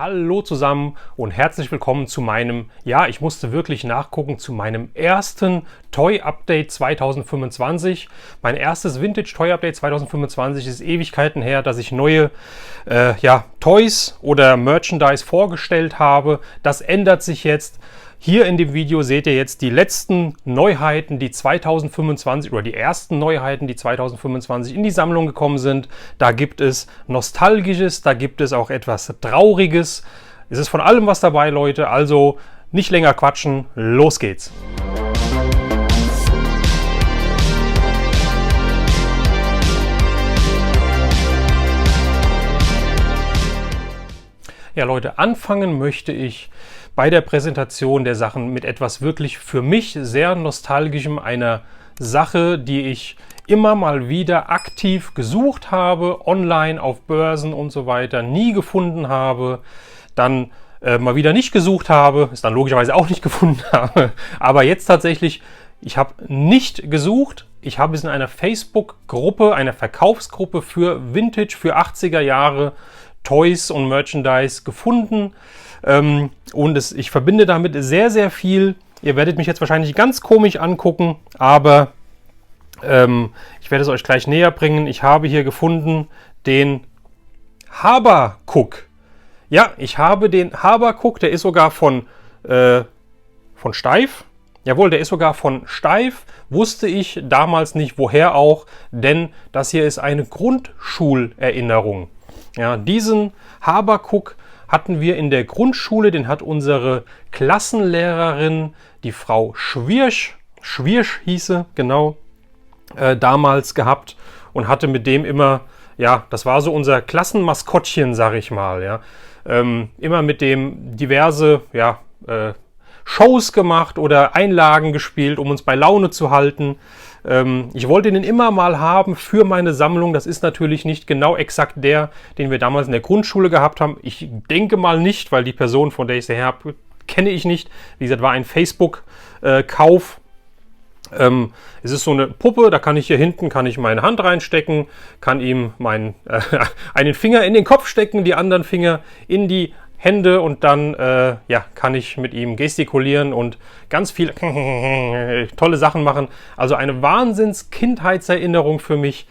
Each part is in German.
Hallo zusammen und herzlich willkommen zu meinem, ja, ich musste wirklich nachgucken, zu meinem ersten Toy-Update 2025. Mein erstes Vintage-Toy-Update 2025 ist Ewigkeiten her, dass ich neue Toys oder Merchandise vorgestellt habe. Das ändert sich jetzt. Hier in dem Video seht ihr jetzt die letzten Neuheiten, die 2025 oder die ersten Neuheiten, die 2025 in die Sammlung gekommen sind. Da gibt es Nostalgisches, da gibt es auch etwas Trauriges. Es ist von allem was dabei, Leute. Also nicht länger quatschen, los geht's. Ja, Leute, anfangen möchte ich bei der Präsentation der Sachen mit etwas wirklich für mich sehr Nostalgischem, einer Sache, die ich immer mal wieder aktiv gesucht habe, online auf Börsen und so weiter, nie gefunden habe, dann mal wieder nicht gesucht habe, es dann logischerweise auch nicht gefunden habe, aber jetzt tatsächlich, ich habe nicht gesucht, ich habe es in einer Facebook-Gruppe, einer Verkaufsgruppe für Vintage, für 80er Jahre Toys und Merchandise gefunden. Und ich verbinde damit sehr, sehr viel. Ihr werdet mich jetzt wahrscheinlich ganz komisch angucken, aber ich werde es euch gleich näher bringen. Ich habe hier gefunden den Habercook. Ja, ich habe den Habercook, der ist sogar von Steiff. Jawohl, der ist sogar von Steiff. Wusste ich damals nicht, woher auch, denn das hier ist eine Grundschulerinnerung. Ja, diesen Habercook hatten wir in der Grundschule, den hat unsere Klassenlehrerin, die Frau Schwirsch hieße, genau, damals gehabt und hatte mit dem immer, ja, das war so unser Klassenmaskottchen, sag ich mal, ja, immer mit dem diverse, ja, Shows gemacht oder Einlagen gespielt, um uns bei Laune zu halten. Ich wollte den immer mal haben für meine Sammlung. Das ist natürlich nicht genau exakt der, den wir damals in der Grundschule gehabt haben. Ich denke mal nicht, weil die Person, von der ich sie her habe, kenne ich nicht. Wie gesagt, war ein Facebook-Kauf. Es ist so eine Puppe, da kann ich hier hinten meine Hand reinstecken, kann ihm einen Finger in den Kopf stecken, die anderen Finger in die Hände und dann kann ich mit ihm gestikulieren und ganz viel tolle Sachen machen. Also eine Wahnsinns-Kindheitserinnerung für mich.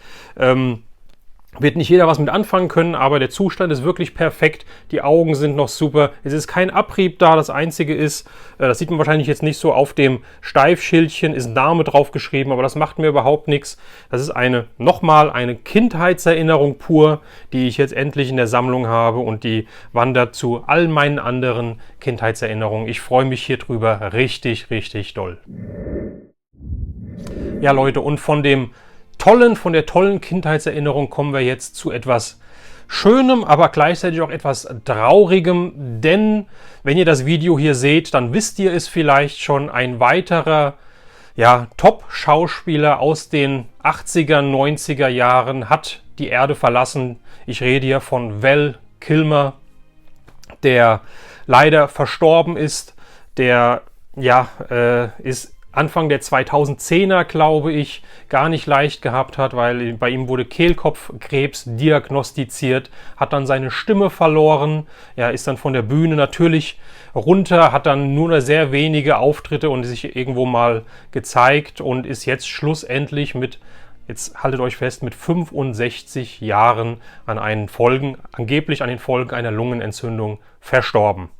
Wird nicht jeder was mit anfangen können, aber der Zustand ist wirklich perfekt. Die Augen sind noch super. Es ist kein Abrieb da. Das Einzige ist, das sieht man wahrscheinlich jetzt nicht so auf dem Steifschildchen, ist ein Name drauf geschrieben, aber das macht mir überhaupt nichts. Das ist nochmal eine Kindheitserinnerung pur, die ich jetzt endlich in der Sammlung habe und die wandert zu all meinen anderen Kindheitserinnerungen. Ich freue mich hier drüber richtig, richtig doll. Ja, Leute, und von der tollen Kindheitserinnerung kommen wir jetzt zu etwas Schönem, aber gleichzeitig auch etwas Traurigem, denn wenn ihr das Video hier seht, dann wisst ihr es vielleicht schon, ein weiterer Top-Schauspieler aus den 80er, 90er Jahren hat die Erde verlassen. Ich rede hier von Val Kilmer, der leider verstorben ist, der ist Anfang der 2010er, glaube ich, gar nicht leicht gehabt hat, weil bei ihm wurde Kehlkopfkrebs diagnostiziert, hat dann seine Stimme verloren, ist dann von der Bühne natürlich runter, hat dann nur sehr wenige Auftritte und sich irgendwo mal gezeigt und ist jetzt schlussendlich jetzt haltet euch fest, mit 65 Jahren angeblich an den Folgen einer Lungenentzündung verstorben.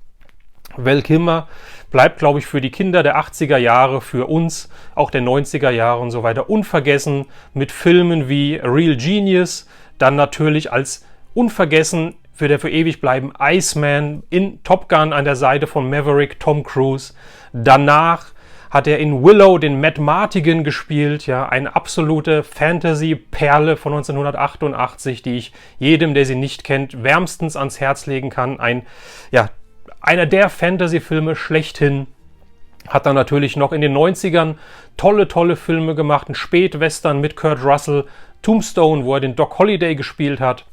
Val Kilmer bleibt, glaube ich, für die Kinder der 80er Jahre, für uns, auch der 90er Jahre und so weiter, unvergessen mit Filmen wie Real Genius, dann natürlich als unvergessen, wird er für ewig bleiben, Iceman in Top Gun an der Seite von Maverick, Tom Cruise. Danach hat er in Willow den Matt Mardigan gespielt, eine absolute Fantasy-Perle von 1988, die ich jedem, der sie nicht kennt, wärmstens ans Herz legen kann. Einer der Fantasy-Filme schlechthin. Hat dann natürlich noch in den 90ern tolle Filme gemacht. Ein Spätwestern mit Kurt Russell, Tombstone, wo er den Doc Holliday gespielt hat.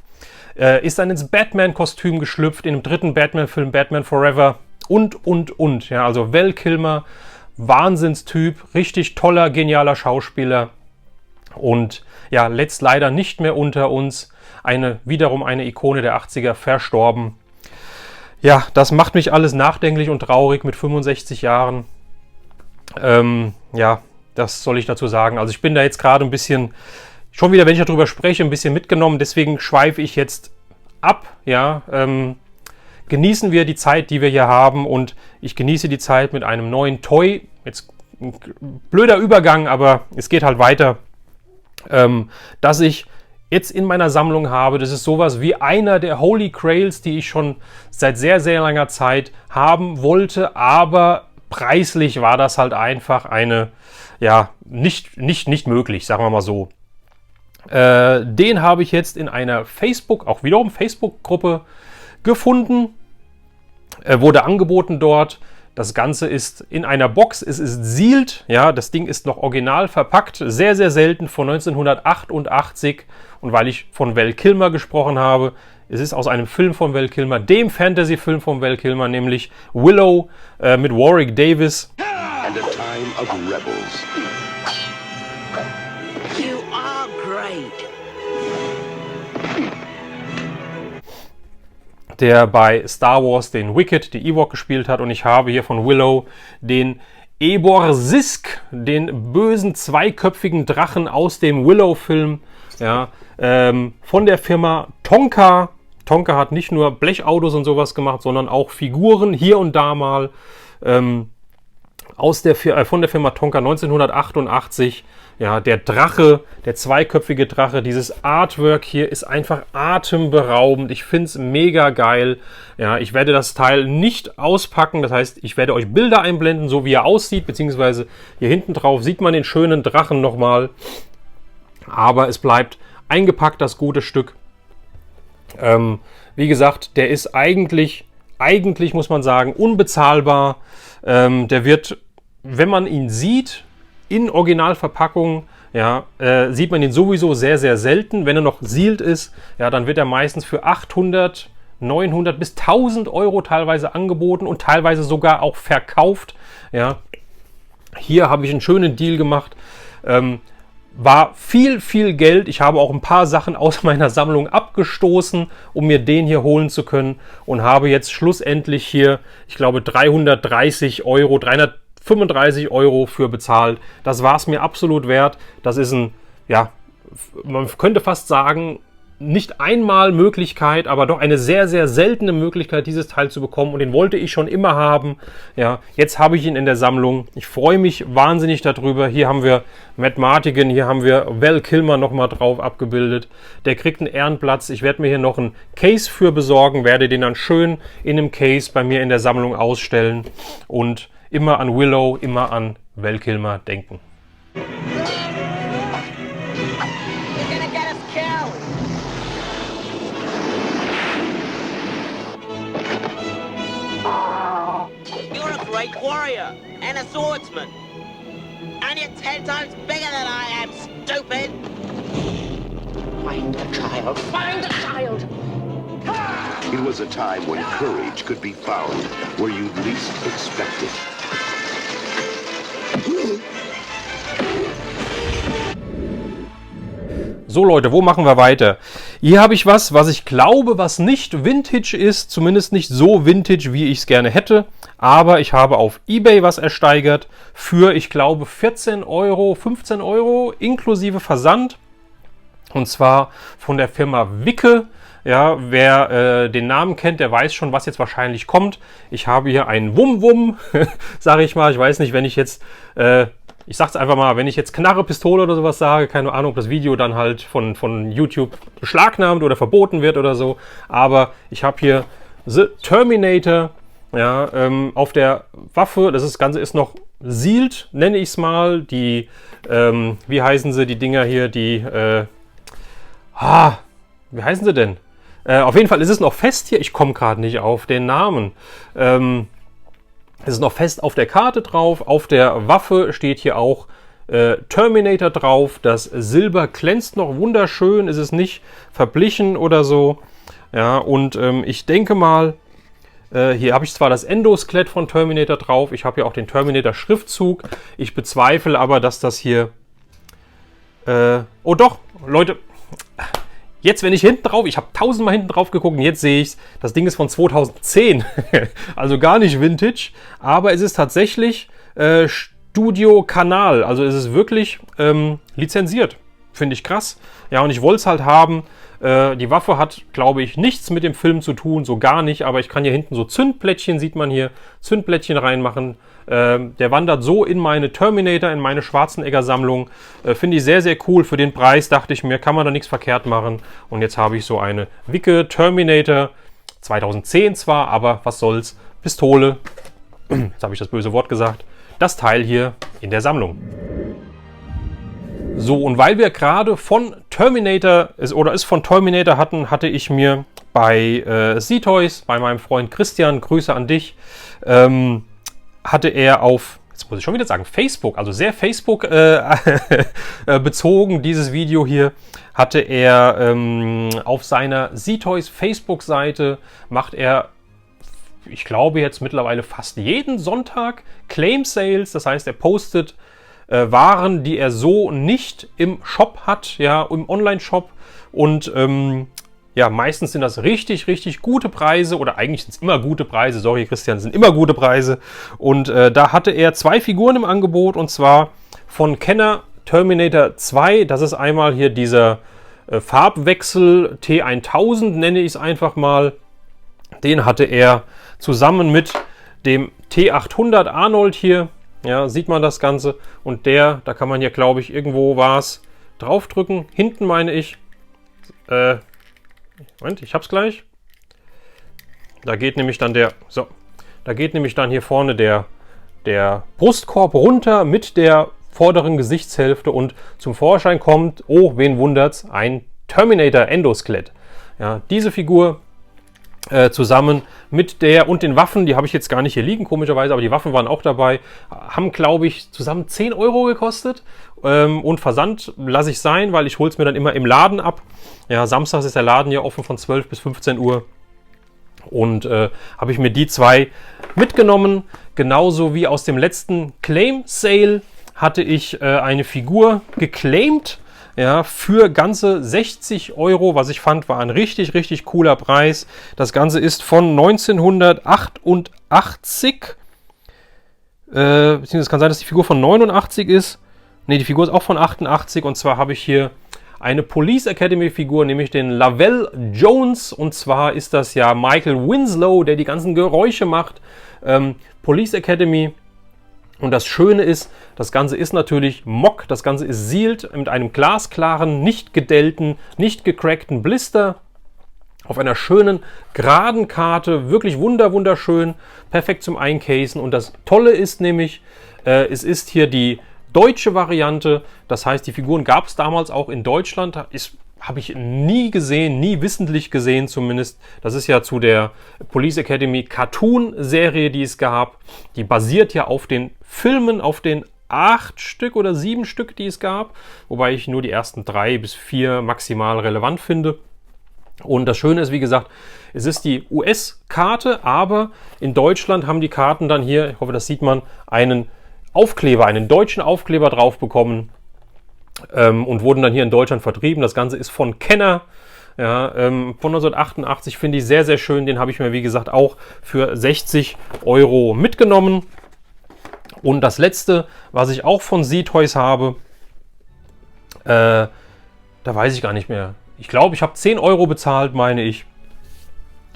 Ist dann ins Batman-Kostüm geschlüpft, in dem dritten Batman-Film Batman Forever und. Ja, also Val Kilmer, Wahnsinnstyp, richtig toller, genialer Schauspieler. Und letzt leider nicht mehr unter uns. Wiederum eine Ikone der 80er, verstorben. Ja, das macht mich alles nachdenklich und traurig mit 65 Jahren. Ja, das soll ich dazu sagen. Also ich bin da jetzt gerade ein bisschen, schon wieder, wenn ich darüber spreche, ein bisschen mitgenommen. Deswegen schweife ich jetzt ab. Ja, genießen wir die Zeit, die wir hier haben. Und ich genieße die Zeit mit einem neuen Toy. Jetzt ein blöder Übergang, aber es geht halt weiter. Dass ich jetzt in meiner Sammlung habe, das ist sowas wie einer der Holy Grails, die ich schon seit sehr, sehr langer Zeit haben wollte, aber preislich war das halt einfach eine, ja, nicht möglich, sagen wir mal so. Den habe ich jetzt in einer auch wiederum Facebook-Gruppe gefunden, wurde angeboten dort. Das Ganze ist in einer Box, es ist sealed, ja, das Ding ist noch original verpackt, sehr, sehr selten, von 1988. Und weil ich von Val Kilmer gesprochen habe, es ist aus einem Film von Val Kilmer, dem Fantasy-Film von Val Kilmer, nämlich Willow mit Warwick Davis. And a time of rebels. You are great. Der bei Star Wars den Wicket, die Ewok, gespielt hat. Und ich habe hier von Willow den Eobor Sisk, den bösen zweiköpfigen Drachen aus dem Willow-Film, ja, von der Firma Tonka. Tonka hat nicht nur Blechautos und sowas gemacht, sondern auch Figuren hier und da mal von der Firma Tonka 1988. Ja, der Drache, der zweiköpfige Drache, dieses Artwork hier ist einfach atemberaubend. Ich finde es mega geil. Ja, ich werde das Teil nicht auspacken. Das heißt, ich werde euch Bilder einblenden, so wie er aussieht, beziehungsweise hier hinten drauf sieht man den schönen Drachen nochmal. Aber es bleibt eingepackt, das gute Stück. Wie gesagt, der ist eigentlich muss man sagen, unbezahlbar. Der wird, wenn man ihn sieht, in Originalverpackung, ja, sieht man ihn sowieso sehr, sehr selten. Wenn er noch sealed ist, ja, dann wird er meistens für 800, 900 bis 1000 Euro teilweise angeboten und teilweise sogar auch verkauft. Ja. Hier habe ich einen schönen Deal gemacht. War viel, viel Geld. Ich habe auch ein paar Sachen aus meiner Sammlung abgestoßen, um mir den hier holen zu können. Und habe jetzt schlussendlich hier, ich glaube, 335 Euro für bezahlt. Das war es mir absolut wert. Das ist ein, ja, man könnte fast sagen, nicht einmal Möglichkeit, aber doch eine sehr, sehr seltene Möglichkeit, dieses Teil zu bekommen. Und den wollte ich schon immer haben. Ja, jetzt habe ich ihn in der Sammlung. Ich freue mich wahnsinnig darüber. Hier haben wir Matt Mardigan, hier haben wir Val Kilmer nochmal drauf abgebildet. Der kriegt einen Ehrenplatz. Ich werde mir hier noch einen Case für besorgen, werde den dann schön in einem Case bei mir in der Sammlung ausstellen und immer an Willow, immer an Val Kilmer denken. Great warrior and a swordsman. And you're 10 times bigger than I am, stupid! Find a child. Find a child! It was a time when courage could be found where you'd least expect it. So Leute, wo machen wir weiter? Hier habe ich was ich glaube, was nicht Vintage ist, zumindest nicht so Vintage, wie ich es gerne hätte. Aber ich habe auf eBay was ersteigert für, ich glaube, 14 Euro, 15 Euro inklusive Versand. Und zwar von der Firma Wicke. Ja, wer den Namen kennt, der weiß schon, was jetzt wahrscheinlich kommt. Ich habe hier einen Wum-Wum, sage ich mal. Ich weiß nicht, wenn ich jetzt... ich sag's einfach mal, wenn ich jetzt Knarre, Pistole oder sowas sage, keine Ahnung, ob das Video dann halt von YouTube beschlagnahmt oder verboten wird oder so. Aber ich habe hier The Terminator, ja, auf der Waffe. Das Ganze ist noch sealed, nenne ich es mal. Die, wie heißen sie, die Dinger hier, die, wie heißen sie denn? Auf jeden Fall ist es noch fest hier. Ich komme gerade nicht auf den Namen. Es ist noch fest auf der Karte drauf. Auf der Waffe steht hier auch Terminator drauf. Das Silber glänzt noch wunderschön. Es ist nicht verblichen oder so. Ja, und ich denke mal, hier habe ich zwar das Endoskelett von Terminator drauf. Ich habe hier auch den Terminator-Schriftzug. Ich bezweifle aber, dass das hier... oh doch, Leute... jetzt, wenn ich hinten drauf, ich habe tausendmal hinten drauf geguckt und jetzt sehe ich, das Ding ist von 2010, also gar nicht Vintage, aber es ist tatsächlich Studio Kanal, also es ist wirklich lizenziert, finde ich krass. Ja, und ich wollte es halt haben. Die Waffe hat, glaube ich, nichts mit dem Film zu tun, so gar nicht, aber ich kann hier hinten so Zündplättchen, sieht man hier, Zündplättchen reinmachen. Der wandert so in meine Terminator, in meine Schwarzenegger-Sammlung. Finde ich sehr, sehr cool. Für den Preis dachte ich mir, kann man da nichts verkehrt machen. Und jetzt habe ich so eine Wicke Terminator, 2010 zwar, aber was soll's, Pistole, jetzt habe ich das böse Wort gesagt, das Teil hier in der Sammlung. So, und weil wir gerade von Terminator hatten, hatte ich mir bei Z-Toys, bei meinem Freund Christian, Grüße an dich, hatte er auf, jetzt muss ich schon wieder sagen, Facebook, also sehr Facebook bezogen, dieses Video hier, hatte er auf seiner Z-Toys Facebook-Seite, macht er, ich glaube jetzt mittlerweile fast jeden Sonntag Claim Sales, das heißt, er postet Waren, die er so nicht im Shop hat, ja, im Online-Shop. Und ja, meistens sind das richtig, richtig gute Preise oder eigentlich sind es immer gute Preise. Sorry, Christian, sind immer gute Preise. Und da hatte er 2 Figuren im Angebot und zwar von Kenner Terminator 2. Das ist einmal hier dieser Farbwechsel T1000, nenne ich es einfach mal. Den hatte er zusammen mit dem T800 Arnold hier. Ja, sieht man das Ganze. Und da kann man hier, glaube ich, irgendwo was draufdrücken. Hinten meine ich. Moment, ich hab's gleich. Da geht nämlich dann da geht nämlich dann hier vorne der Brustkorb runter mit der vorderen Gesichtshälfte und zum Vorschein kommt, oh, wen wundert's, ein Terminator Endoskelett. Ja, diese Figur zusammen mit der und den Waffen, die habe ich jetzt gar nicht hier liegen, komischerweise, aber die Waffen waren auch dabei, haben, glaube ich, zusammen 10 Euro gekostet und Versand lasse ich sein, weil ich hole es mir dann immer im Laden ab. Ja, samstags ist der Laden ja offen von 12 bis 15 Uhr und habe ich mir die 2 mitgenommen, genauso wie aus dem letzten Claim Sale hatte ich eine Figur geclaimed. Ja, für ganze 60 Euro, was ich fand, war ein richtig, richtig cooler Preis. Das Ganze ist von 1988. Beziehungsweise es kann sein, dass die Figur von 89 ist. Ne, die Figur ist auch von 88. Und zwar habe ich hier eine Police Academy Figur, nämlich den Lavelle Jones. Und zwar ist das ja Michael Winslow, der die ganzen Geräusche macht. Police Academy. Und das Schöne ist, das Ganze ist natürlich Mock, das Ganze ist sealed mit einem glasklaren, nicht gedellten, nicht gecrackten Blister auf einer schönen, geraden Karte, wirklich wunderschön, perfekt zum Eincasen. Und das Tolle ist nämlich, es ist hier die deutsche Variante, das heißt, die Figuren gab es damals auch in Deutschland, habe ich nie gesehen, nie wissentlich gesehen zumindest. Das ist ja zu der Police Academy Cartoon-Serie, die es gab. Die basiert ja auf den Filmen, auf den 8 Stück oder 7 Stück, die es gab. Wobei ich nur die ersten 3 bis 4 maximal relevant finde. Und das Schöne ist, wie gesagt, es ist die US-Karte, aber in Deutschland haben die Karten dann hier, ich hoffe, das sieht man, einen Aufkleber, einen deutschen Aufkleber drauf bekommen. Und wurden dann hier in Deutschland vertrieben. Das Ganze ist von Kenner, ja, von 1988, finde ich sehr, sehr schön. Den habe ich mir, wie gesagt, auch für 60 Euro mitgenommen. Und das letzte, was ich auch von Z-Toys habe, da weiß ich gar nicht mehr. Ich glaube, ich habe 10 Euro bezahlt, meine ich.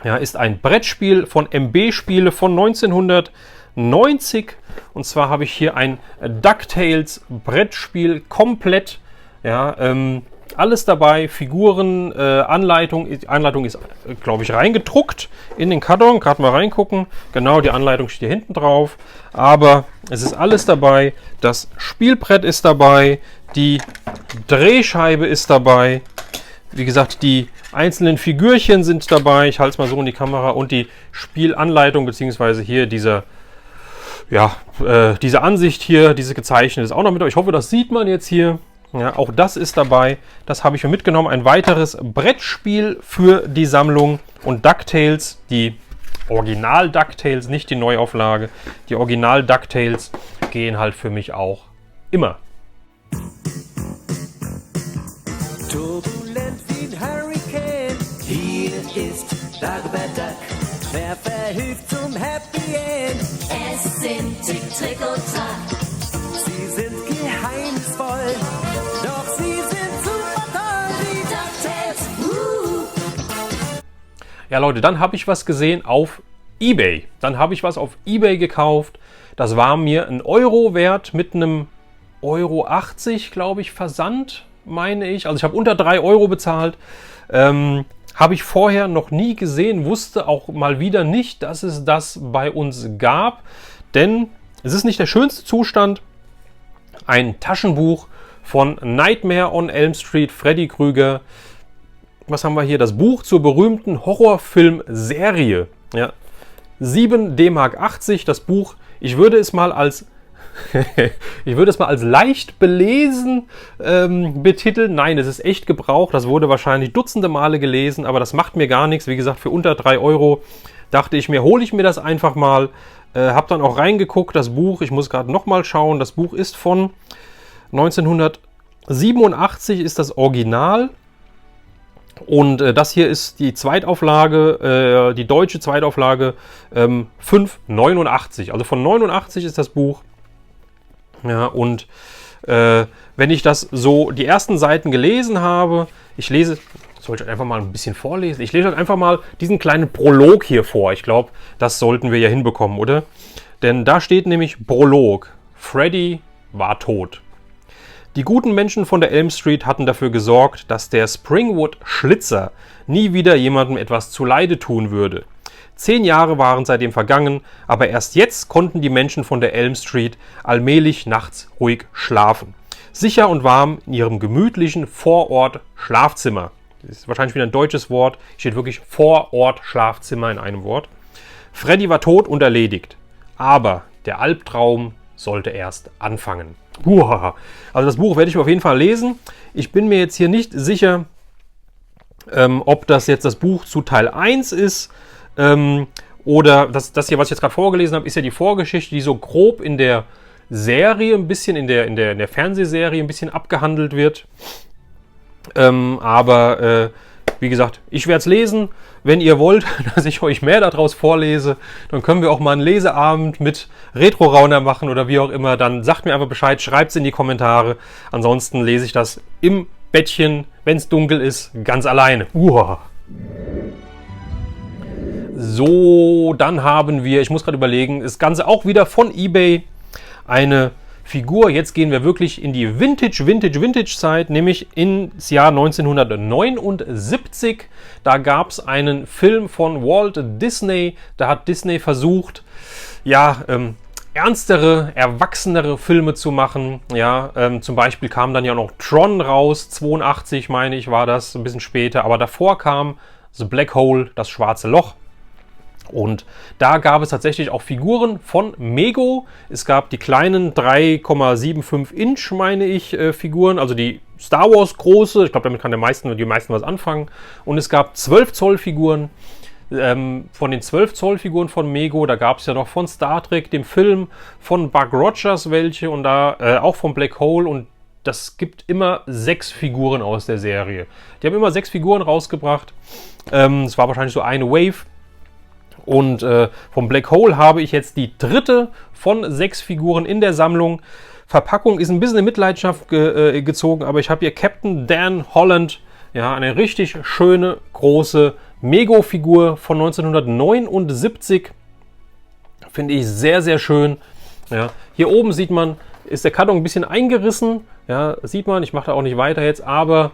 Ja, ist ein Brettspiel von MB Spiele von 1990. Und zwar habe ich hier ein DuckTales Brettspiel komplett. Ja, alles dabei, Figuren, Anleitung. Die Anleitung ist, glaube ich, reingedruckt in den Karton. Gerade mal reingucken. Genau, die Anleitung steht hier hinten drauf. Aber es ist alles dabei. Das Spielbrett ist dabei. Die Drehscheibe ist dabei. Wie gesagt, die einzelnen Figürchen sind dabei. Ich halte es mal so in die Kamera. Und die Spielanleitung, beziehungsweise hier diese Ansicht hier, diese gezeichnete ist auch noch mit dabei. Ich hoffe, das sieht man jetzt hier. Ja, auch das ist dabei. Das habe ich mir mitgenommen. Ein weiteres Brettspiel für die Sammlung. Und DuckTales, die Original DuckTales, nicht die Neuauflage. Die Original DuckTales gehen halt für mich auch immer. Turbulent wie ein Hurricane. Dagobert, wer verhilft zum Happy End? Es sind Tick, Trick und Track. Sie sind geheimnisvoll, doch sie sind super toll, die DuckTales. Ja, Leute, dann habe ich was gesehen auf eBay. Dann habe ich was auf eBay gekauft. Das war mir ein Euro wert mit einem Euro 80, glaube ich, Versand, meine ich. Also ich habe unter 3 Euro bezahlt. Habe ich vorher noch nie gesehen, wusste auch mal wieder nicht, dass es das bei uns gab. Denn es ist nicht der schönste Zustand. Ein Taschenbuch von Nightmare on Elm Street, Freddy Krüger. Was haben wir hier? Das Buch zur berühmten Horrorfilm-Serie. Ja. 7 D-Mark 80, das Buch. Ich würde es mal als leicht belesen betiteln. Nein, es ist echt gebraucht. Das wurde wahrscheinlich dutzende Male gelesen, aber das macht mir gar nichts. Wie gesagt, für unter 3 Euro dachte ich mir, hole ich mir das einfach mal. Hab dann auch reingeguckt, das Buch. Ich muss gerade nochmal schauen. Das Buch ist von 1987, ist das Original. Und das hier ist die Zweitauflage, die deutsche Zweitauflage 5,89. Also von 89 ist das Buch. Ja, und wenn ich das so die ersten Seiten gelesen habe, soll ich einfach mal ein bisschen vorlesen? Ich lese euch einfach mal diesen kleinen Prolog hier vor. Ich glaube, das sollten wir ja hinbekommen, oder? Denn da steht nämlich Prolog. Freddy war tot. Die guten Menschen von der Elm Street hatten dafür gesorgt, dass der Springwood-Schlitzer nie wieder jemandem etwas zuleide tun würde. 10 Jahre waren seitdem vergangen, aber erst jetzt konnten die Menschen von der Elm Street allmählich nachts ruhig schlafen. Sicher und warm in ihrem gemütlichen Vorort-Schlafzimmer. Das ist wahrscheinlich wieder ein deutsches Wort. Steht wirklich Vorort-Schlafzimmer in einem Wort. Freddy war tot und erledigt. Aber der Albtraum sollte erst anfangen. Uhaha. Also das Buch werde ich auf jeden Fall lesen. Ich bin mir jetzt hier nicht sicher, ob das jetzt das Buch zu Teil 1 ist. Oder das hier, was ich jetzt gerade vorgelesen habe, ist ja die Vorgeschichte, die so grob in der Serie, ein bisschen in der Fernsehserie ein bisschen abgehandelt wird. Aber wie gesagt, ich werde es lesen. Wenn ihr wollt, dass ich euch mehr daraus vorlese, dann können wir auch mal einen Leseabend mit Retro-Rauner machen oder wie auch immer. Dann sagt mir einfach Bescheid, schreibt es in die Kommentare. Ansonsten lese ich das im Bettchen, wenn es dunkel ist, ganz alleine. So, dann haben wir, ich muss gerade überlegen, das Ganze auch wieder von eBay, eine Figur. Jetzt gehen wir wirklich in die Vintage-Zeit, nämlich ins Jahr 1979. Da gab es einen Film von Walt Disney. Da hat Disney versucht, ja, ernstere, erwachsenere Filme zu machen. Ja, zum Beispiel kam dann ja noch Tron raus, 82 meine ich, war das, ein bisschen später. Aber davor kam The Black Hole, das schwarze Loch. Und da gab es tatsächlich auch Figuren von Mego. Es gab die kleinen 3,75 Inch, meine ich, Figuren, also die Star Wars große. Ich glaube, damit kann die meisten was anfangen. Und es gab 12 Zoll Figuren. Von den 12 Zoll Figuren von Mego, da gab es ja noch von Star Trek, dem Film, von Buck Rogers welche und da auch von Black Hole. Und das gibt immer 6 Figuren aus der Serie. Die haben immer 6 Figuren rausgebracht. Es war wahrscheinlich so eine Wave. Und vom Black Hole habe ich jetzt die dritte von 6 Figuren in der Sammlung. Verpackung ist ein bisschen in Mitleidenschaft gezogen, aber ich habe hier Captain Dan Holland. Ja, eine richtig schöne, große Mego-Figur von 1979. Finde ich sehr, sehr schön. Ja, hier oben sieht man, ist der Karton ein bisschen eingerissen. Ja, sieht man, ich mache da auch nicht weiter jetzt, aber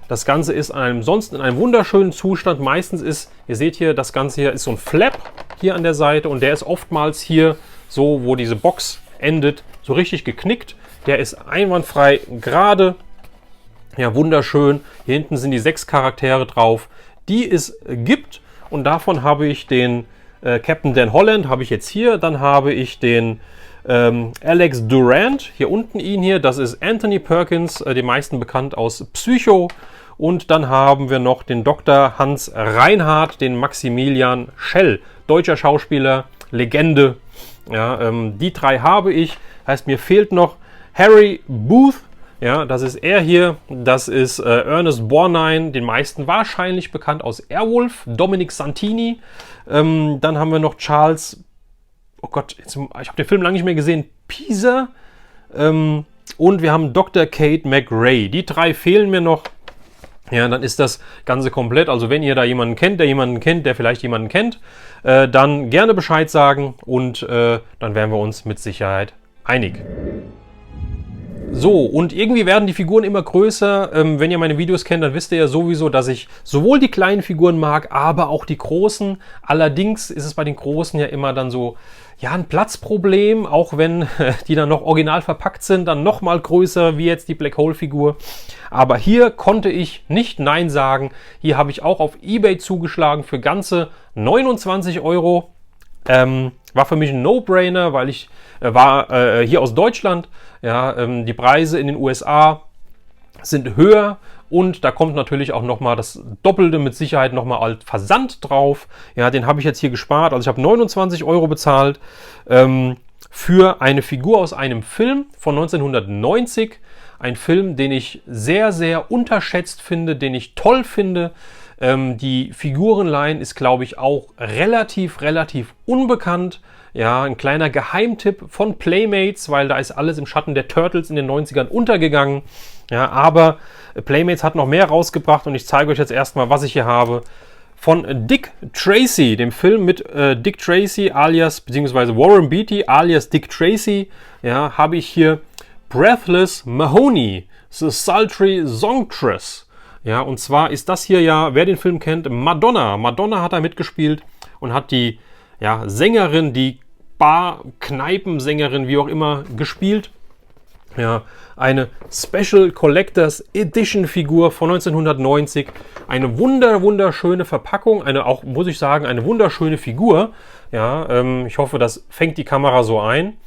das Ganze ist ansonsten in einem wunderschönen Zustand. Meistens ist, ihr seht hier, das Ganze hier ist so ein Flap hier an der Seite und der ist oftmals hier so, wo diese Box endet, so richtig geknickt. Der ist einwandfrei gerade. Ja, wunderschön. Hier hinten sind die 6 Charaktere drauf, die es gibt. Und davon habe ich den Captain Dan Holland, habe ich jetzt hier. Dann habe ich den Alex Durant, hier unten ihn hier. Das ist Anthony Perkins, die meisten bekannt aus Psycho. Und dann haben wir noch den Dr. Hans Reinhardt, den Maximilian Schell, deutscher Schauspieler, Legende. Ja, die 3 habe ich. Heißt, mir fehlt noch Harry Booth. Ja, das ist er hier. Das ist Ernest Borgnine, den meisten wahrscheinlich bekannt aus Airwolf. Dominic Santini. Dann haben wir noch Charles, oh Gott, ich habe den Film lange nicht mehr gesehen, Pisa. Und wir haben Dr. Kate McRae. Die 3 fehlen mir noch. Ja, dann ist das Ganze komplett. Also wenn ihr da jemanden kennt, der vielleicht jemanden kennt, dann gerne Bescheid sagen und dann wären wir uns mit Sicherheit einig. So, und irgendwie werden die Figuren immer größer. Wenn ihr meine Videos kennt, dann wisst ihr ja sowieso, dass ich sowohl die kleinen Figuren mag, aber auch die großen. Allerdings ist es bei den großen ja immer dann so, ja, ein Platzproblem, auch wenn die dann noch original verpackt sind, dann noch mal größer, wie jetzt die Black Hole Figur. Aber hier konnte ich nicht Nein sagen. Hier habe ich auch auf eBay zugeschlagen für ganze 29 €. War für mich ein No-Brainer, weil ich war hier aus Deutschland. Ja, die Preise in den USA sind höher und da kommt natürlich auch nochmal das Doppelte mit Sicherheit nochmal als Versand drauf. Ja, den habe ich jetzt hier gespart. Also ich habe 29 € bezahlt für eine Figur aus einem Film von 1990. Ein Film, den ich sehr, sehr unterschätzt finde, den ich toll finde. Die Figurenline ist, glaube ich, auch relativ unbekannt. Ja, ein kleiner Geheimtipp von Playmates, weil da ist alles im Schatten der Turtles in den 90ern untergegangen. Ja, aber Playmates hat noch mehr rausgebracht und ich zeige euch jetzt erstmal, was ich hier habe. Von Dick Tracy, dem Film mit Dick Tracy alias, beziehungsweise Warren Beatty alias Dick Tracy, ja, habe ich hier Breathless Mahoney, The Sultry Songstress. Ja, und zwar ist das hier ja, wer den Film kennt, Madonna. Madonna hat da mitgespielt und hat die Sängerin, die Bar-Kneipensängerin, wie auch immer, gespielt. Ja, eine Special Collectors Edition Figur von 1990. Eine wunderschöne Verpackung, auch, muss ich sagen, eine wunderschöne Figur. Ja, ich hoffe, das fängt die Kamera so ein.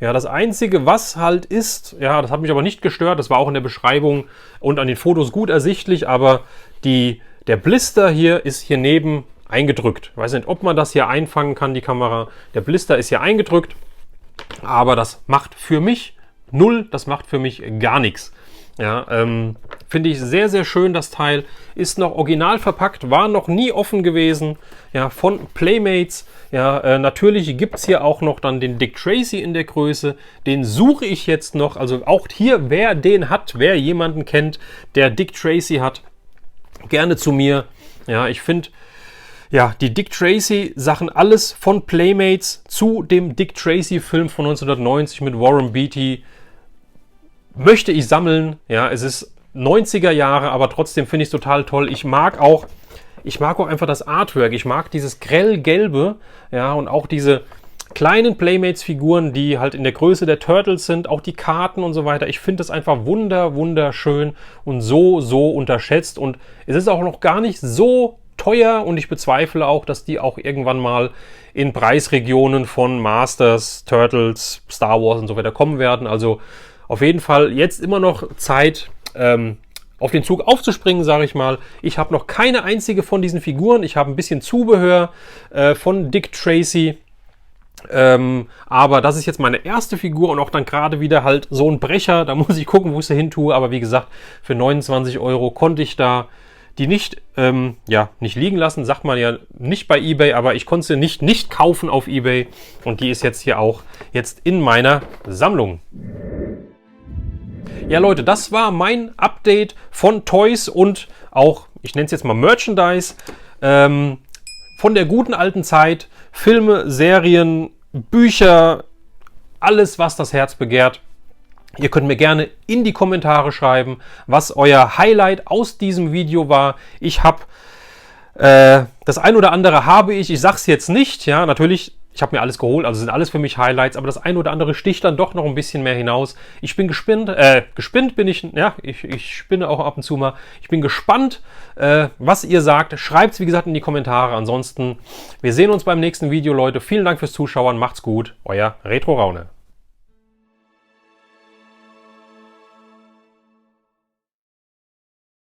Ja, das Einzige, was halt ist, ja, das hat mich aber nicht gestört, das war auch in der Beschreibung und an den Fotos gut ersichtlich, aber der Blister hier ist hier neben eingedrückt. Ich weiß nicht, ob man das hier einfangen kann, die Kamera. Der Blister ist hier eingedrückt, aber das macht für mich null, das macht für mich gar nichts. Ja, finde ich sehr, sehr schön, das Teil. Ist noch original verpackt, war noch nie offen gewesen. Ja, von Playmates. Ja, natürlich gibt es hier auch noch dann den Dick Tracy in der Größe. Den suche ich jetzt noch. Also auch hier, wer den hat, wer jemanden kennt, der Dick Tracy hat, gerne zu mir. Ja, ich finde, ja, die Dick Tracy Sachen, alles von Playmates zu dem Dick Tracy Film von 1990 mit Warren Beatty möchte ich sammeln. Ja, es ist 90er Jahre, aber trotzdem finde ich es total toll. Ich mag auch einfach das Artwork. Ich mag dieses grell-gelbe, ja, und auch diese kleinen Playmates-Figuren, die halt in der Größe der Turtles sind, auch die Karten und so weiter. Ich finde das einfach wunderschön und so unterschätzt. Und es ist auch noch gar nicht so teuer und ich bezweifle auch, dass die auch irgendwann mal in Preisregionen von Masters, Turtles, Star Wars und so weiter kommen werden. Also auf jeden Fall jetzt immer noch Zeit, auf den Zug aufzuspringen, sage ich mal. Ich habe noch keine einzige von diesen Figuren. Ich habe ein bisschen Zubehör von Dick Tracy. Aber das ist jetzt meine erste Figur und auch dann gerade wieder halt so ein Brecher. Da muss ich gucken, wo ich sie hin tue. Aber wie gesagt, für 29 € konnte ich da die nicht liegen lassen. Sagt man ja nicht bei eBay, aber ich konnte sie nicht kaufen auf eBay. Und die ist jetzt hier auch jetzt in meiner Sammlung. Ja Leute, das war mein Update von Toys und auch, ich nenne es jetzt mal Merchandise, von der guten alten Zeit. Filme, Serien, Bücher, alles was das Herz begehrt. Ihr könnt mir gerne in die Kommentare schreiben, was euer Highlight aus diesem Video war. Ich habe das ein oder andere ich sag's jetzt nicht, ja, natürlich. Ich habe mir alles geholt, also sind alles für mich Highlights, aber das eine oder andere sticht dann doch noch ein bisschen mehr hinaus. Ich bin gespinnt bin ich, ja, ich spinne auch ab und zu mal. Ich bin gespannt, was ihr sagt. Schreibt es, wie gesagt, in die Kommentare. Ansonsten, wir sehen uns beim nächsten Video, Leute. Vielen Dank fürs Zuschauen, macht's gut. Euer Retro Raune.